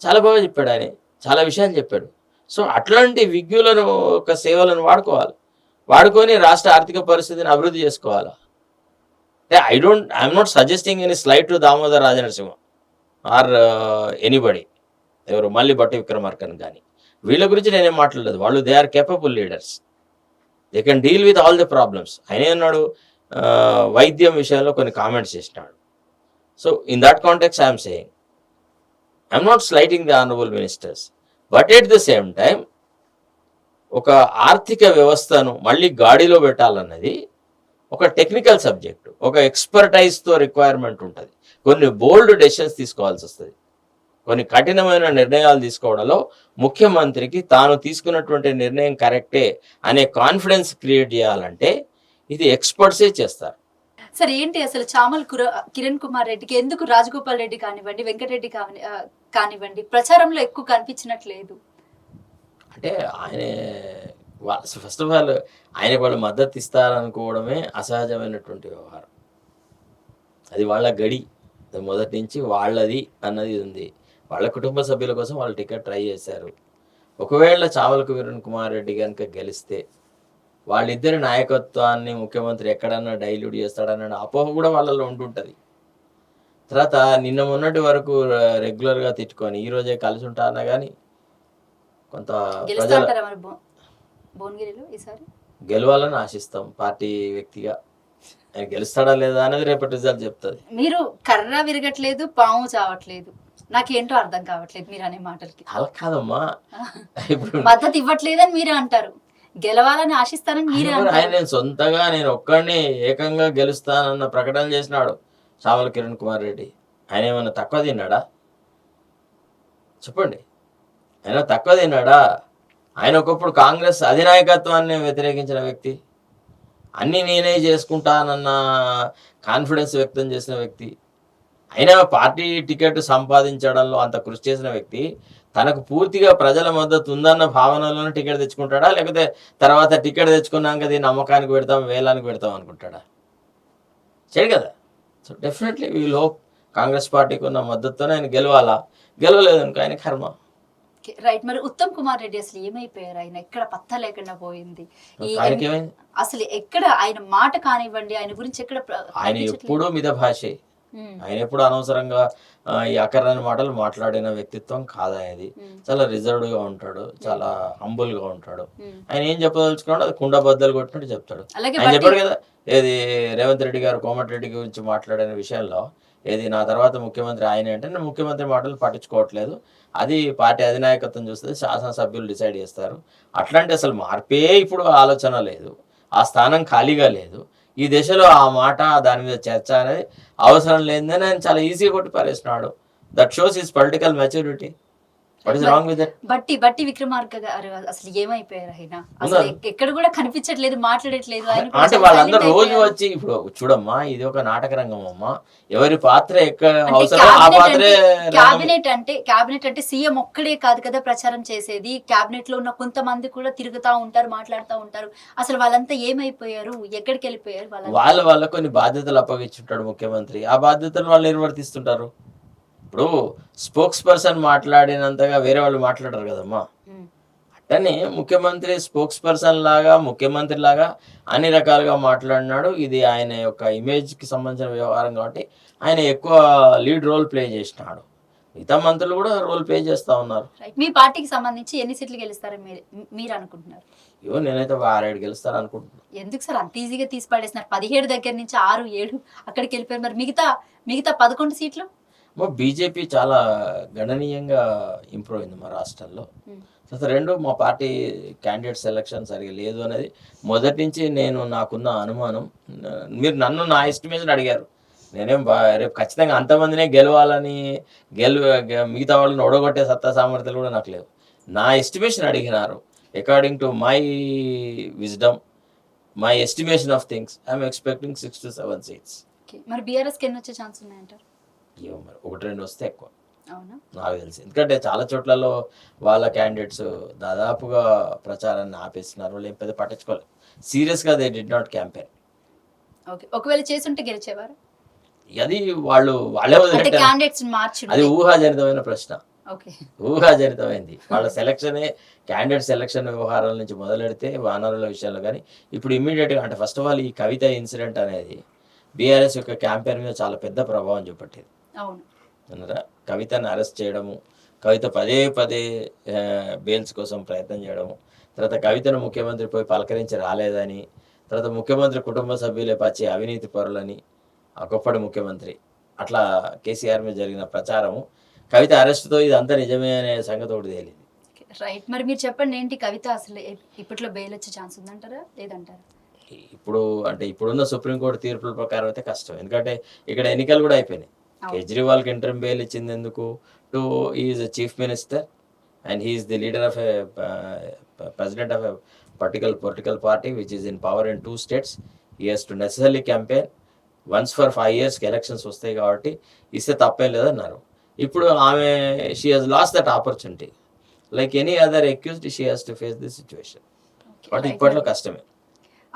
చాలా బాగా చెప్పాడు. ఆయన చాలా విషయాలు చెప్పాడు. సో అట్లాంటి విజ్ఞులను ఒక సేవలను వాడుకొని రాష్ట్ర ఆర్థిక పరిస్థితిని అభివృద్ధి చేసుకోవాలా. I'm not suggesting any slight to Damodar Rajanarasimha or anybody, ఎవరు మళ్ళీ బట్టి విక్రమార్కన్ కానీ వీళ్ళ గురించి నేనేం మాట్లాడలేదు. వాళ్ళు they are capable leaders, they can deal with all the problems. ఆయన అన్నాడు వైద్యం విషయంలో కొన్ని కామెంట్స్ చేసినాడు. So in that context I'm saying I'm not slighting the honourable ministers, but at the same time ఒక ఆర్థిక వ్యవస్థను మళ్ళీ గాడిలో పెట్టాలన్నది ఒక టెక్నికల్ సబ్జెక్టు, ఒక ఎక్స్పర్టైజ్తో రిక్వైర్మెంట్ ఉంటుంది. కొన్ని బోల్డ్ డెసిషన్స్ తీసుకోవాల్సి వస్తుంది, కొన్ని కఠినమైన నిర్ణయాలు తీసుకోవడంలో ముఖ్యమంత్రికి తాను తీసుకున్నటువంటి నిర్ణయం కరెక్టే అనే కాన్ఫిడెన్స్ క్రియేట్ చేయాలంటే ఇది ఎక్స్పర్ట్సే చేస్తారు. సరే, ఏంటి అసలు చామల కిరణ్ కుమార్ రెడ్డికి ఎందుకు రాజగోపాల్ రెడ్డి కానివ్వండి, వెంకటరెడ్డి కానివ్వండి ప్రచారంలో ఎక్కువ కనిపించినట్లేదు? అంటే ఆయన ఫస్ట్ ఆఫ్ ఆల్ ఆయన వాళ్ళు మద్దతు ఇస్తారనుకోవడమే అసహజమైనటువంటి వ్యవహారం. అది వాళ్ళ గడి, మొదటి నుంచి వాళ్ళది అన్నది ఉంది. వాళ్ళ కుటుంబ సభ్యుల కోసం వాళ్ళు టికెట్ ట్రై చేశారు. ఒకవేళ చామల కిరణ్ కుమార్ రెడ్డి కనుక గెలిస్తే వాళ్ళిద్దరి నాయకత్వాన్ని ముఖ్యమంత్రి ఎక్కడన్నా డైల్యూట్ చేస్తాడన్న అపోహ కూడా వాళ్ళలో ఉంటుంటుంది. తర్వాత నిన్న మొన్నటి వరకు రెగ్యులర్గా తిట్టుకొని ఈరోజే కలిసి ఉంటారన్నా కానీ కొంత గెలవాలని ఆశిస్తాం పార్టీ వ్యక్తిగా. ఆయన గెలుస్తాడా లేదా అనేది రేపటి రిజల్ట్ చెప్తుంది. మీరు కర్ర విరగట్లేదు, పాము చావట్లేదు, నాకేంటో అర్థం కావట్లేదు మీరు అనే మాటలకి. అలా కాదమ్మా, ఇప్పుడు మద్దతు ఇవ్వట్లేదని మీరే అంటారు, గెలవాలని ఆశిస్తానని మీరే అంటారు. ఆయన సొంతగా నేను ఒక్కడిని ఏకంగా గెలుస్తానన్న ప్రకటన చేసినాడు చామల కిరణ్ కుమార్ రెడ్డి. ఆయన ఏమన్నా తక్కువ తిన్నాడా చెప్పండి? ఆయన తక్కువ తిన్నాడా? ఆయన ఒకప్పుడు కాంగ్రెస్ అధినాయకత్వాన్ని వ్యతిరేకించిన వ్యక్తి. అన్నీ నేనే చేసుకుంటానన్న కాన్ఫిడెన్స్ వ్యక్తం చేసిన వ్యక్తి, అయినా పార్టీ టికెట్ సంపాదించడంలో అంత కృషి చేసిన వ్యక్తి తనకు పూర్తిగా ప్రజల మద్దతు ఉందన్న భావనలోనే టికెట్ తెచ్చుకుంటాడా, లేకపోతే తర్వాత టికెట్ తెచ్చుకున్నాక దీన్ని నమ్మకానికి పెడతాం వేలానికి పెడతాం అనుకుంటాడా? చేయడు కదా. So definitely wheel hope Congress పార్టీకి ఉన్న మద్దతుతోనే ఆయన గెలవాలా, గెలవలేదు అనుకో ఆయన కర్మ. రైట్. మరి ఉత్తమ్ కుమార్ రెడ్డి అసలు ఏమైపోయారు? ఆయన ఎక్కడ పత్తా లేకుండా పోయింది. ఆయనకి ఏమైంది? అసలు ఎక్కడ ఆయన మాట కానివ్వండి, ఆయన గురించి ఎక్కడ ఆయన ఎప్పుడూ మిత భాషే. ఆయన ఎప్పుడు అనవసరంగా ఈ అకర్రని మాటలు మాట్లాడిన వ్యక్తిత్వం కాదు ఆయనది. చాలా రిజర్వ్డ్ గా ఉంటాడు, చాలా హంబుల్ గా ఉంటాడు. ఆయన ఏం చెప్పదలుచుకున్నాడు అది కుండ బద్దలు కొట్టినట్టు చెప్తాడు. ఆయన చెప్పాడు కదా, ఏది రేవంత్ రెడ్డి గారు కోమటిరెడ్డి గురించి మాట్లాడిన విషయంలో ఏది నా తర్వాత ముఖ్యమంత్రి ఆయన అంటే నేను ముఖ్యమంత్రి మాటలు పట్టించుకోవట్లేదు, అది పార్టీ అధినాయకత్వం చూస్తుంది, శాసనసభ్యులు డిసైడ్ చేస్తారు. అట్లాంటి అసలు మార్పే ఇప్పుడు ఆలోచన లేదు, ఆ స్థానం ఖాళీగా లేదు. ఈ దశలో ఆ మాట దాని మీద చర్చ అనేది అవసరం లేదని ఆయన చాలా ఈజీగా కొట్టి పారేస్తున్నాడు. That shows his political maturity. What is wrong with that? Bhatti Vikramarka గారు అసలు ఏమైపోయారు? ఆయన అసలు ఎక్కడ కూడా కనిపించట్లేదు, మాట్లాడట్లేదు. అంటే వాళ్ళందరూ రోజు వచ్చి, ఇప్పుడు చూడమ్మా ఇది ఒక నాటక రంగం అమ్మా, ఎవరి పాత్ర ఎక్కడ అవసరం ఆ పాత్రే. క్యాబినెట్ అంటే సీఎం ఒక్కడే కాదు కదా ప్రచారం చేసేది, క్యాబినెట్ లో ఉన్న కొంతమంది కూడా తిరుగుతా ఉంటారు, మాట్లాడుతూ ఉంటారు. అసలు వాళ్ళంతా ఏమైపోయారు, ఎక్కడికి వెళ్ళిపోయారు? వాళ్ళ కొన్ని బాధ్యతలు అప్పగించుంటాడు ముఖ్యమంత్రి, ఆ బాధ్యతలు వాళ్ళు నిర్వర్తిస్తుంటారు. ఇప్పుడు స్పోక్స్ పర్సన్ మాట్లాడినంతగా వేరే వాళ్ళు మాట్లాడరు కదమ్మా. అట్టనే ముఖ్యమంత్రి స్పోక్స్ పర్సన్ లాగా, ముఖ్యమంత్రి లాగా అన్ని రకాలుగా మాట్లాడినాడు. ఇది ఆయన యొక్క ఇమేజ్కి సంబంధించిన వ్యవహారం కాబట్టి ఆయన ఎక్కువ లీడ్ రోల్ ప్లే చేసినాడు. మిగతా మంత్రులు కూడా రోల్ ప్లే చేస్తూ ఉన్నారు. మీ పార్టీకి సంబంధించి ఎన్ని సీట్లు గెలుస్తారని మీరు అనుకుంటున్నారు? నేనైతే 6-7 గెలుస్తాను అనుకుంటున్నాను. ఎందుకు సార్ అంత ఈజీగా తీసి పడేస్తున్నారు? 17 దగ్గర నుంచి 6-7 అక్కడికి వెళ్ళిపోయారు. మరి మిగతా 11 సీట్లు? బీజేపీ చాలా గణనీయంగా ఇంప్రూవ్ అయింది మా రాష్ట్రంలో. రెండు, మా పార్టీ క్యాండిడేట్ సెలక్షన్ సరిగా లేదు అనేది మొదటి నుంచి నాకున్న అనుమానం. మీరు నన్ను నా ఎస్టిమేషన్ అడిగారు, నేనేం రేపు ఖచ్చితంగా అంతమందినే గెలవాలని మిగతా వాళ్ళని ఓడగొట్టే సత్తా సామర్థ్యాలు కూడా నాకు లేవు. నా ఎస్టిమేషన్ అడిగినారు. According to my wisdom, my estimation of things, I'm expecting 6 to 7 seats. మరి బీఆర్ఎస్కి ఎన్ని వచ్చే ఛాన్స్ ఉన్నాయంటారు? ఏమో మరి 1-2 వస్తే ఎక్కువ నాకు తెలిసి. ఎందుకంటే చాలా చోట్లలో వాళ్ళ క్యాండిడేట్స్ దాదాపుగా ప్రచారాన్ని ఆపేస్తున్నారు, వాళ్ళు ఏం పెద్ద పట్టించుకోలేదు. సీరియస్గా దే డిడ్ నాట్ క్యాంపెయిన్. ఒకవేళ చేస్తుంటే గెలిచేవారు? అది వాళ్ళే అది ఊహాజనితమైన ప్రశ్న, ఊహాజనితమైంది. వాళ్ళ సెలక్షనే క్యాండిడేట్ సెలక్షన్ వ్యవహారాల నుంచి మొదలెడితే వానరుల విషయంలో. కానీ ఇప్పుడు ఇమ్మీడియట్గా అంటే ఫస్ట్ ఆఫ్ ఆల్ ఈ కవిత ఇన్సిడెంట్ అనేది బీఆర్ఎస్ యొక్క క్యాంపెయిన్ మీద చాలా పెద్ద ప్రభావం చూపెట్టేది. కవితను అరెస్ట్ చేయడము, కవిత పదే బెయిల్స్ కోసం ప్రయత్నం చేయడము, తర్వాత కవితను ముఖ్యమంత్రి పోయి పలకరించి రాలేదని, తర్వాత ముఖ్యమంత్రి కుటుంబ సభ్యులే పచ్చి అవినీతి పరులని, ఒకప్పటి ముఖ్యమంత్రి, అట్లా కేసీఆర్ మీద జరిగిన ప్రచారము, కవిత అరెస్ట్తో ఇదంతా నిజమే అనే సంగతి ఒకటి తేలింది. రైట్. మరి మీరు చెప్పండి, ఏంటి కవిత అసలు ఇప్పట్లో బెయిల్ వచ్చే ఛాన్స్ ఉందంటారా లేదంటారా? ఇప్పుడున్న సుప్రీంకోర్టు తీర్పుల ప్రకారం అయితే కష్టం. ఎందుకంటే ఇక్కడ ఎన్నికలు కూడా అయిపోయినాయి. కేజ్రీవాల్కి ఇంటర్మ్ బెయిల్ ఇచ్చింది ఎందుకు? Is chief minister and he's the leader of president of a particular political party which is in power in 2 states. He has to necessary campaign once for 5 years elections వస్తాయి కాబట్టి ఇస్తే తప్పేం లేదన్నారు. ఇప్పుడు ఆమె she has lost that opportunity. Like any other accused she has to face this situation. But ఇప్పట్లో కష్టమే.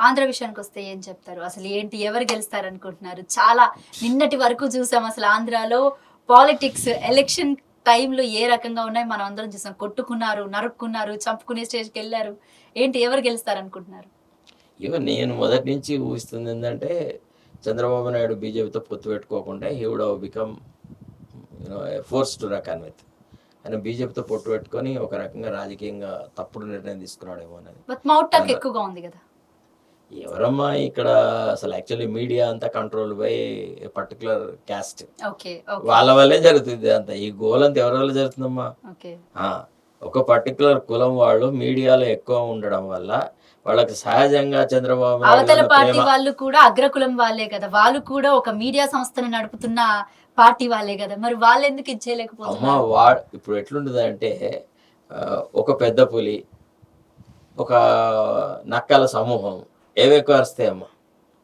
ఆంధ్ర విషయానికి వస్తే ఏం చెప్తారు? అసలు ఏంటి, ఎవరు గెలుస్తారు అనుకుంటున్నారు? చాలా నిన్నటి వరకు చూసాం అసలు ఆంధ్రాలో పాలిటిక్స్ ఎలక్షన్ టైంలో ఏ రకంగా ఉన్నాయి మనం అందరం చూసాం. కొట్టుకున్నారు, నరుక్కున్నారు, చంపుకునే స్టేజ్కి వెళ్ళారు. ఏంటి, ఎవరు గెలుస్తారు అనుకుంటున్నారు? నేను మొదటి నుంచి ఊహిస్తుంది ఏంటంటే చంద్రబాబు నాయుడు బీజేపీతో పొత్తు పెట్టుకోకుండా he would have become force to reckon with. ఆయన బీజేపీతో పొత్తు పెట్టుకొని ఒక రకంగా రాజకీయంగా తప్పుడు నిర్ణయం తీసుకున్నాడేమో అని. మౌత్ టాక్ ఎక్కువగా ఉంది కదా. ఎవరమ్మా ఇక్కడ అసలు యాక్చువల్లీ మీడియా అంతా కంట్రోల్ బై పర్టికులర్ క్యాస్ట్, వాళ్ళ వల్లే జరుగుతుంది అంతా. ఈ గోలంతా ఎవరి వల్ల జరుగుతుందమ్మా? ఒక పర్టికులర్ కులం వాళ్ళు మీడియాలో ఎక్కువ ఉండడం వల్ల వాళ్ళకి సహజంగా చంద్రబాబు అవతల పార్టీ వాళ్ళు కూడా అగ్రకులం వాళ్ళే కదా, వాళ్ళు కూడా ఒక మీడియా సంస్థను నడుపుతున్న పార్టీ వాళ్ళే కదా, మరి వాళ్ళు ఎందుకు ఇచ్చేయలేకపోతున్నారు? ఇప్పుడు ఎట్లుంటుంది అంటే ఒక పెద్ద పులి, ఒక నక్కల సమూహం ఏవి ఎక్కువ వస్తాయమ్మా,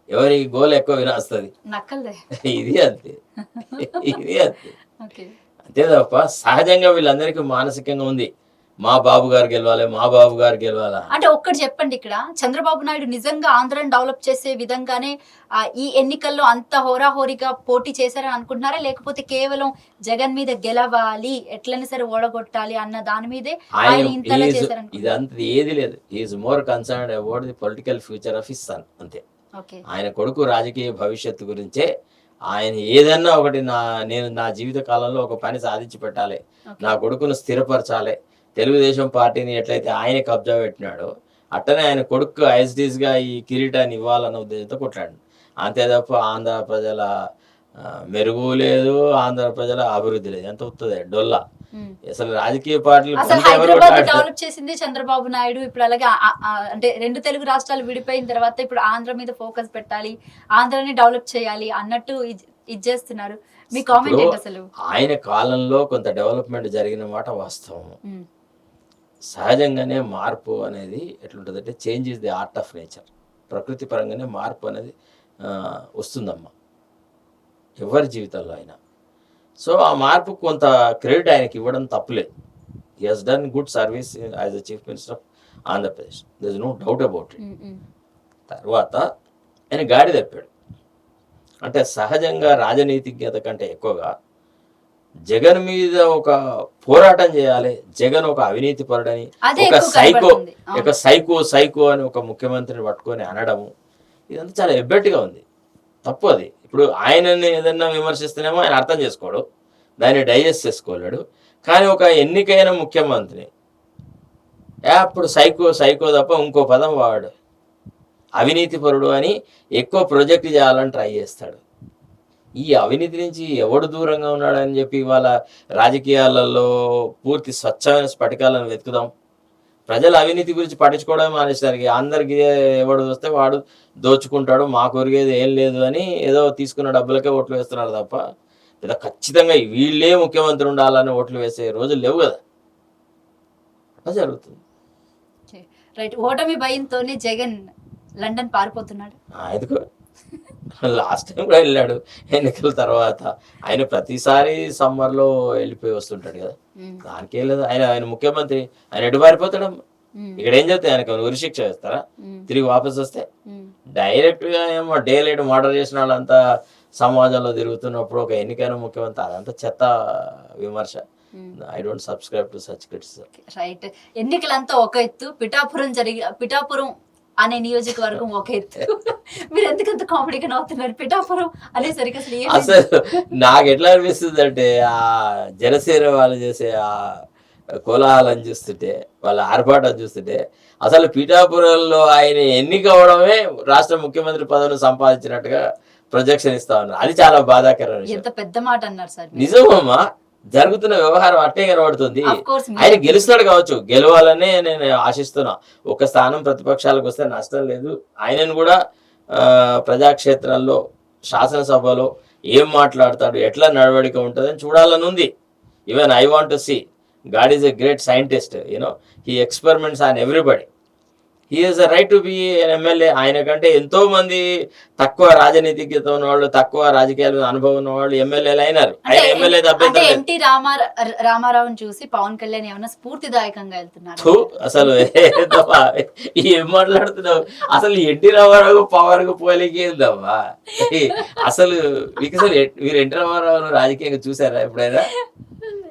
ఎవరి గోల్ ఎక్కువ వినాస్తుంది, నక్కలదే. ఇది అంతే, ఇది అంతే. ఓకే. అంతే తప్ప సహజంగా వీళ్ళందరికీ మానసికంగా ఉంది, మా బాబు గారు గెలవాలి, మా బాబు గారు గెలవాలా. అంటే ఒక్కటి చెప్పండి, ఇక్కడ చంద్రబాబు నాయుడు నిజంగా ఆంధ్రాని డెవలప్ చేసే విధంగానే ఈ ఎన్నికల్లో అంత హోరాహోరీగా పోటీ చేశారని అనుకుంటున్నారా, లేకపోతే కేవలం జగన్ మీద గెలవాలి, ఎట్లయినా సరే ఓడగొట్టాలి అన్న దాని మీదే ఆయన ఇంతలా చేశారనుకుంటున్నారా? ఇదంతా ఏది లేదు. Is more concerned about the political future of his son, అంతే. ఓకే. ఆయన కొడుకు రాజకీయ భవిష్యత్తు గురించే ఆయన ఏదన్నా ఒకటి, నేను నా జీవిత కాలంలో ఒక పని సాధించి పెట్టాలి, నా కొడుకును స్థిరపరచాలి, తెలుగుదేశం పార్టీని ఎట్లయితే ఆయన కబ్జా పెట్టినాడో అట్టనే ఆయన కొడుకు ఐఎస్డీస్గా ఈ కిరీటాన్ని ఇవ్వాలన్న ఉద్దేశంతో కొట్లాడు. అంతే తప్ప ఆంధ్ర ప్రజల మెరుగు లేదు, ఆంధ్ర ప్రజల అభివృద్ధి లేదు, ఎంత వస్తుంది డొల్లా. అసలు రాజకీయ పార్టీలు హైదరాబాద్ డెవలప్ చేసింది చంద్రబాబు నాయుడు. ఇప్పుడు అలాగే అంటే రెండు తెలుగు రాష్ట్రాలు విడిపోయిన తర్వాత ఇప్పుడు ఆంధ్ర మీద ఫోకస్ పెట్టాలి, ఆంధ్రాని డెవలప్ చేయాలి అన్నట్టు ఇది చేస్తున్నారు. మీ కామెంట్ ఏంటి అసలు? ఆయన కాలంలో కొంత డెవలప్మెంట్ జరిగిన మాట వాస్తవం. సహజంగానే మార్పు అనేది ఎట్లుంటుందంటే, change is the art of nature. ప్రకృతి పరంగానే మార్పు అనేది వస్తుందమ్మా ఎవరి జీవితంలో అయినా. సో ఆ మార్పు కొంత క్రెడిట్ ఆయనకి ఇవ్వడం తప్పులేదు. He has done good service as the chief minister of Andhra Pradesh, there is no doubt about it. తర్వాత ఆయన గాడి తప్పాడు. అంటే సహజంగా రాజనీతిజ్ఞత కంటే ఎక్కువగా జగన్ మీద ఒక పోరాటం చేయాలి, జగన్ ఒక అవినీతి పరుడని, ఒక సైకో అని ఒక ముఖ్యమంత్రిని పట్టుకొని అనడము, ఇదంతా చాలా ఎబ్బెట్టుగా ఉంది, తప్పు అది. ఇప్పుడు ఆయనని ఏదన్నా విమర్శిస్తేనేమో ఆయన అర్థం చేసుకోడు, దాన్ని డైజెస్ట్ చేసుకోలేడు. కానీ ఒక ఎన్నికైన ముఖ్యమంత్రిని అప్పుడు సైకో తప్ప ఇంకో పదం వాడు, అవినీతి పరుడు అని ఎక్కువ ప్రొజెక్ట్ చేయాలని ట్రై చేస్తాడు. ఈ అవినీతి నుంచి ఎవడు దూరంగా ఉన్నాడని చెప్పి ఇవాళ రాజకీయాలలో పూర్తి స్వచ్ఛమైన స్ఫటికాలను వెతుకుదాం. ప్రజలు అవినీతి గురించి పట్టించుకోవడం మానేసరికి అందరికి ఎవడు వస్తే వాడు దోచుకుంటాడు, మా కొరిగేది ఏం లేదు అని ఏదో తీసుకున్న డబ్బులకే ఓట్లు వేస్తున్నారు తప్ప లేదా ఖచ్చితంగా వీళ్ళే ముఖ్యమంత్రి ఉండాలని ఓట్లు వేసే రోజులు లేవు కదా. అలా జరుగుతుంది. రైట్. ఓటమి భయంతోనే జగన్ లండన్ పారిపోతున్నాడు. ఎందుకు లాస్ట్ టైం కూడా వెళ్ళాడు ఎన్నికల తర్వాత. ఆయన ప్రతిసారి సమ్మర్లో వెళ్ళిపోయి వస్తుంటాడు కదా, దానికేం లేదు. ఆయన ముఖ్యమంత్రి, ఆయన ఎటు పారిపోతాడమ్మా. ఇక్కడ ఏం చెప్తే ఆయనకు ఉరిశిక్ష వేస్తారా తిరిగి వాపస్ వస్తే? డైరెక్ట్గా ఏమో డే లైట్ మర్డర్ చేసిన వాళ్ళంతా సమాజంలో తిరుగుతున్నప్పుడు ఒక ఎన్నికైన ముఖ్యమంత్రి, అదంతా చెత్త విమర్శ. I don't subscribe to such criticism. Right. ఎన్నికలంతా ఒక ఎత్తు, పిఠాపురం అనే నియోజకవర్గం ఒక ఎత్తు. మీరు ఎందుకంత కామెడీగా నవ్వుతున్నారు? పిఠాపురం అనేసరికి అసలు నాకు ఎట్లా అనిపిస్తుంది అంటే, ఆ జనసేన వాళ్ళు చేసే ఆ కోలాహలం చూస్తుంటే, వాళ్ళ ఆర్భాటం చూస్తుంటే, అసలు పిఠాపురంలో ఆయన ఎన్నిక అవడమే రాష్ట్ర ముఖ్యమంత్రి పదవిని సంపాదించినట్టుగా ప్రొజెక్షన్ ఇస్తా ఉన్నారు. అది చాలా బాధాకరం. ఎంత పెద్ద మాట అన్నారు సార్. నిజమమ్మా, జరుగుతున్న వ్యవహారం అట్టే కనబడుతుంది. ఆయన గెలుస్తాడు కావచ్చు, గెలవాలనే నేను ఆశిస్తున్నా. ఒక స్థానం ప్రతిపక్షాలకు వస్తే నష్టం లేదు. ఆయనను కూడా ప్రజాక్షేత్రాల్లో శాసనసభలో ఏం మాట్లాడతాడు, ఎట్లా నడవడిక ఉంటుందని చూడాలని ఉంది. Even I want to see. God is a great scientist, he experiments on everybody. He is a right to be an MLA. ఆయన కంటే ఎంతో మంది తక్కువ రాజనీతిజ్ఞత ఉన్నవాళ్ళు, తక్కువ రాజకీయాల అనుభవం ఉన్న వాళ్ళు ఎమ్మెల్యేలు అయినారు. ఆయన ఎమ్మెల్యే ఎన్టీ రామారావుని చూసి పవన్ కళ్యాణ్ ఏమన్నా స్ఫూర్తిదాయకంగా వెళ్తున్నారు? అసలు ఏం మాట్లాడుతున్నావు? అసలు ఎన్టీ రామారావు పవర్ కు పోలికేందమ్మా అసలు? మీకు అసలు మీరు ఎన్టీ రామారావును రాజకీయంగా చూసారా ఎప్పుడైనా?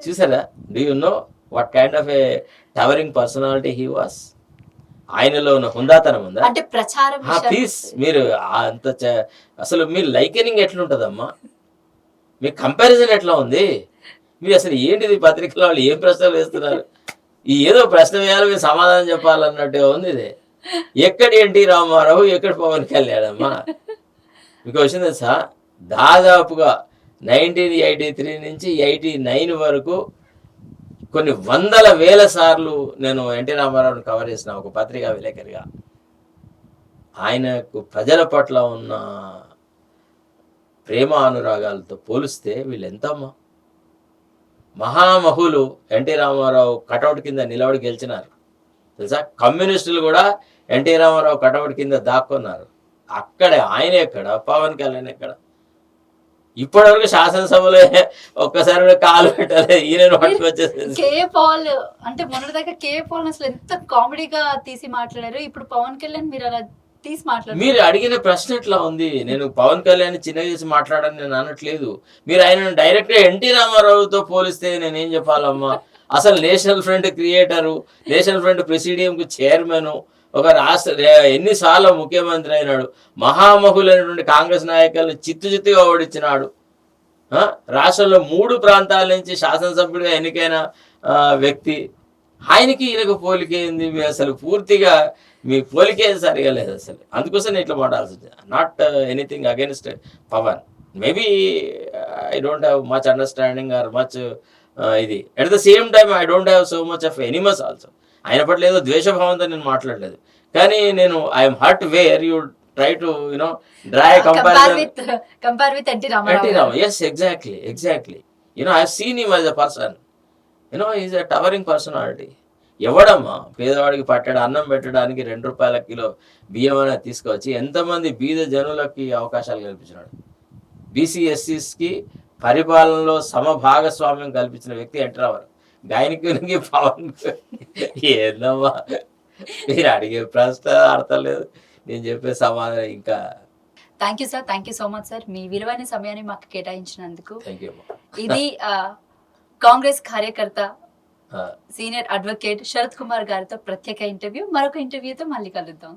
చూసారా? Do you know what kind of A towering personality he was? ఆయనలో ఉన్న హుందాతనం ఉందా? అంటే ప్రచారం ప్లీజ్, మీరు అంత అసలు మీ లైకెనింగ్ ఎట్లుంటదమ్మా? మీ కంపారిజన్ ఎట్లా ఉంది? మీరు అసలు ఏంటిది? పత్రికల వాళ్ళు ఏం ప్రశ్నలు వేస్తున్నారు? ఈ ఏదో ప్రశ్న వేయాలి, మీరు సమాధానం చెప్పాలన్నట్టే ఉంది ఇది. ఎక్కడ ఎన్టీ రామారావు, ఎక్కడ పవన్ కళ్యాణ్ అమ్మా? మీకు వచ్చింది తెలుసా? దాదాపుగా 1983 నుంచి 89 వరకు కొన్ని వందల వేల సార్లు నేను ఎన్టీ రామారావుని కవర్ చేసిన ఒక పత్రికా విలేకరిగా. ఆయనకు ప్రజల పట్ల ఉన్న ప్రేమ అనురాగాలతో పోలిస్తే వీళ్ళు ఎంతమ్మా మహామహులు. ఎన్టీ రామారావు కటౌట్ కింద నిలబడి గెలిచినారు తెలుసా? కమ్యూనిస్టులు కూడా ఎన్టీ రామారావు కటౌట్ కింద దాక్కున్నారు. అక్కడే ఆయన ఎక్కడ, పవన్ కళ్యాణ్ ఎక్కడ? ఇప్పటివరకు శాసనసభలో ఒక్కసారి కూడా కాలు పెట్టలే, ఈయన పట్టుకొచ్చేసేసి. కేఏ పాల్ అంటే మొన్నటిదాకా కేఏ పాల్ అసలు ఎంత కామెడీగా తీసి మాట్లాడారు, ఇప్పుడు పవన్ కళ్యాణ్ మీరు అలా తీసి మాట్లాడారు. మీరు అడిగిన ప్రశ్న ఎట్లా ఉంది? నేను పవన్ కళ్యాణ్ చిన్నగా చేసి మాట్లాడని నేను అనట్లేదు. మీరు ఆయన డైరెక్ట్ గా ఎన్టీ రామారావుతో పోలిస్తే నేనేం చెప్పాలమ్మా? అసలు national front creator, national front ప్రెసిడియంకు చైర్మన్, ఒక రాష్ట్ర ఎన్నిసార్లు ముఖ్యమంత్రి అయినాడు, మహామహులైనటువంటి కాంగ్రెస్ నాయకులను చిత్తుగా ఓడించినాడు. రాష్ట్రంలో 3 ప్రాంతాల నుంచి శాసనసభ్యుడిగా ఎన్నికైన వ్యక్తి. ఆయనకి ఈయనకు పోలికే ఉంది. మీ అసలు పూర్తిగా మీ పోలికే సరిగా లేదు అసలు. అందుకోసం నేను ఇట్లా మాట్లాడాల్సి వచ్చింది. Not anything against Pawan. Maybe I don't have much understanding or much ఇది. At the same time I don't have so much of animus also. ఆయన పట్ల ఏదో ద్వేషభావంతో నేను మాట్లాడలేదు. కానీ నేను I'm hurt where you try to draw compare with NT NT Rama Rao. Ram. Yes, exactly. I seen him as a person. Is a towering personality. ఎవడమ్మా పేదవాడికి పట్టడం, అన్నం పెట్టడానికి 2 రూపాయల కిలో బియ్యం అనేది తీసుకొచ్చి ఎంతమంది బీద జనులకి అవకాశాలు కల్పించినాడు. బీసీ ఎస్సీస్కి పరిపాలనలో సమభాగస్వామ్యం కల్పించిన వ్యక్తి ఎన్టీ రామారావు. గాయనికి పవన్ ఏందమ్మా మీరు అడిగే ప్రశ్న అర్థం లేదు, నేను చెప్పే సమాధానం ఇంకా. Thank you sir, thank you so much sir, మీ విలువైన సమయాన్ని మాకు కేటాయించినందుకు. Thank you. ఇది కాంగ్రెస్ కార్యకర్త సీనియర్ అడ్వకేట్ శరత్ కుమార్ గారితో ప్రత్యేక ఇంటర్వ్యూ. మరొక ఇంటర్వ్యూతో మళ్ళీ కలుద్దాం.